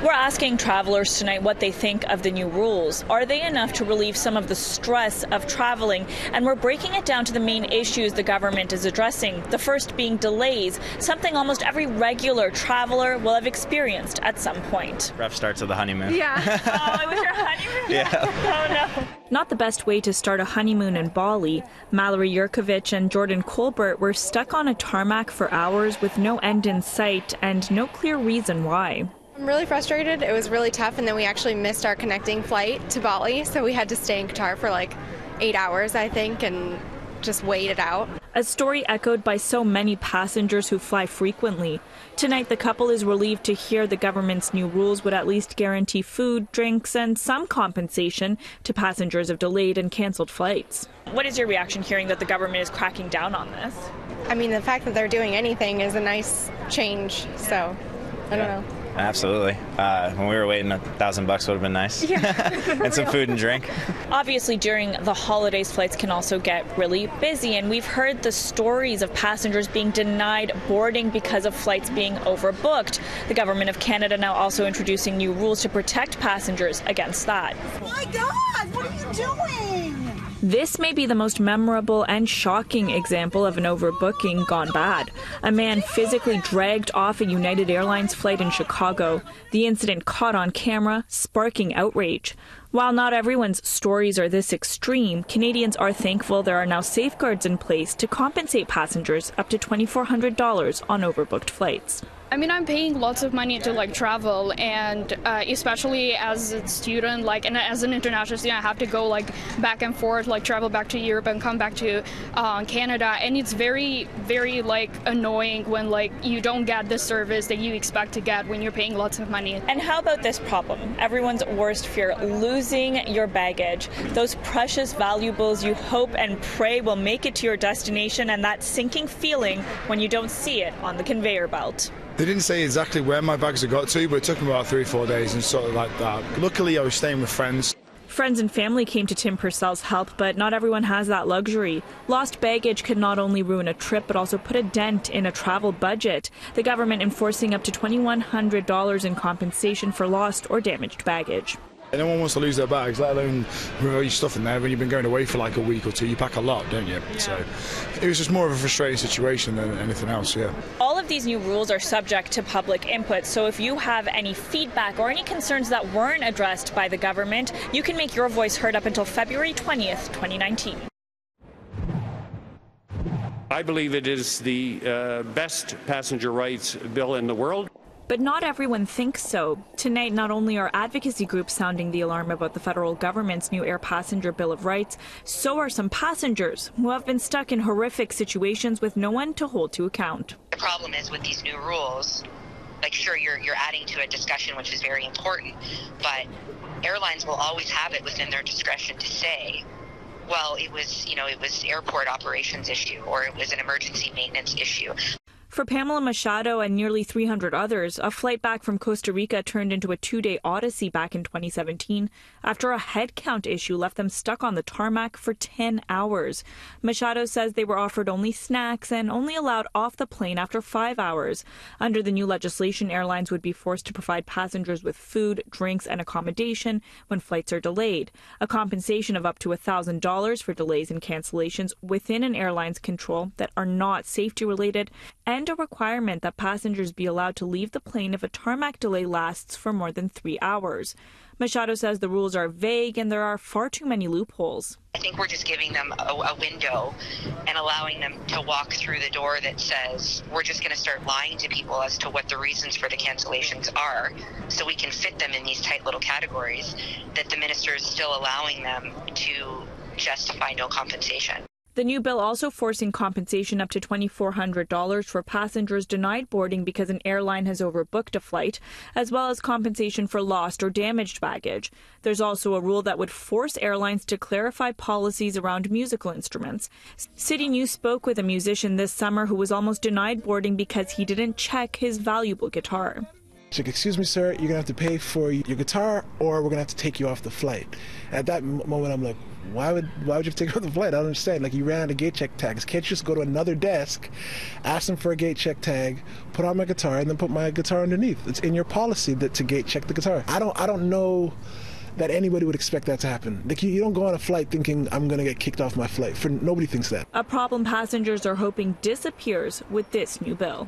We're asking travelers tonight what they think of the new rules. Are they enough to relieve some of the stress of traveling? And we're breaking it down to the main issues the government is addressing. The first being delays, something almost every regular traveler will have experienced at some point. Rough start to the honeymoon. Yeah. Oh, it was your honeymoon? Yeah. Oh, no. Not the best way to start a honeymoon in Bali. Mallory Yurkovich and Jordan Colbert were stuck on a tarmac for hours with no end in sight and no clear reason why. I'm really frustrated. It was really tough, and then we actually missed our connecting flight to Bali, so we had to stay in Qatar for like 8 hours, I think, and just wait it out. A story echoed by so many passengers who fly frequently. Tonight, the couple is relieved to hear the government's new rules would at least guarantee food, drinks, and some compensation to passengers of delayed and canceled flights. What is your reaction hearing that the government is cracking down on this? I mean, the fact that they're doing anything is a nice change, so I don't know. Absolutely. When we were waiting, $1,000 would have been nice. Yeah. And some food and drink. Obviously, during the holidays, flights can also get really busy, and we've heard the stories of passengers being denied boarding because of flights being overbooked. The Government of Canada now also introducing new rules to protect passengers against that. My God, what are you doing? This may be the most memorable and shocking example of an overbooking gone bad. A man physically dragged off a United Airlines flight in Chicago. The incident caught on camera, sparking outrage. While not everyone's stories are this extreme, Canadians are thankful there are now safeguards in place to compensate passengers up to $2,400 on overbooked flights. I mean, I'm paying lots of money to travel, and especially as a student, and as an international student, I have to go back and forth, travel back to Europe and come back to Canada, and it's very, very annoying when you don't get the service that you expect to get when you're paying lots of money. And how about this problem? Everyone's worst fear: losing your baggage, those precious valuables you hope and pray will make it to your destination, and that sinking feeling when you don't see it on the conveyor belt. They didn't say exactly where my bags had got to, but it took me about 3 or 4 days and sort of like that. Luckily, I was staying with friends. Friends and family came to Tim Purcell's help, but not everyone has that luxury. Lost baggage can not only ruin a trip, but also put a dent in a travel budget. The government enforcing up to $2,100 in compensation for lost or damaged baggage. No one wants to lose their bags, let alone with all your stuff in there. When you've been going away for a week or two, you pack a lot, don't you? Yeah. So it was just more of a frustrating situation than anything else, yeah. All of these new rules are subject to public input, so if you have any feedback or any concerns that weren't addressed by the government, you can make your voice heard up until February 20th, 2019. I believe it is the best passenger rights bill in the world. But not everyone thinks so. Tonight, not only are advocacy groups sounding the alarm about the federal government's new Air Passenger Bill of Rights, so are some passengers who have been stuck in horrific situations with no one to hold to account. The problem is with these new rules, sure, you're adding to a discussion which is very important, but airlines will always have it within their discretion to say, well, it was airport operations issue, or it was an emergency maintenance issue. For Pamela Machado and nearly 300 others, a flight back from Costa Rica turned into a 2-day odyssey back in 2017 after a headcount issue left them stuck on the tarmac for 10 hours. Machado says they were offered only snacks and only allowed off the plane after 5 hours. Under the new legislation, airlines would be forced to provide passengers with food, drinks, and accommodation when flights are delayed. A compensation of up to $1,000 for delays and cancellations within an airline's control that are not safety-related, and a requirement that passengers be allowed to leave the plane if a tarmac delay lasts for more than 3 hours. Machado says the rules are vague and there are far too many loopholes. I think we're just giving them a window and allowing them to walk through the door that says we're just going to start lying to people as to what the reasons for the cancellations are, so we can fit them in these tight little categories that the minister is still allowing them to justify no compensation. The new bill also forcing compensation up to $2,400 for passengers denied boarding because an airline has overbooked a flight, as well as compensation for lost or damaged baggage. There's also a rule that would force airlines to clarify policies around musical instruments. City News spoke with a musician this summer who was almost denied boarding because he didn't check his valuable guitar. She's like, excuse me, sir, you're going to have to pay for your guitar or we're going to have to take you off the flight. At that moment, I'm like, why would you have to take off the flight? I don't understand. Like, you ran out of gate check tags. Can't you just go to another desk, ask them for a gate check tag, put on my guitar, and then put my guitar underneath? It's in your policy to gate check the guitar. I don't know that anybody would expect that to happen. Like, you don't go on a flight thinking I'm going to get kicked off my flight. Nobody thinks that. A problem passengers are hoping disappears with this new bill.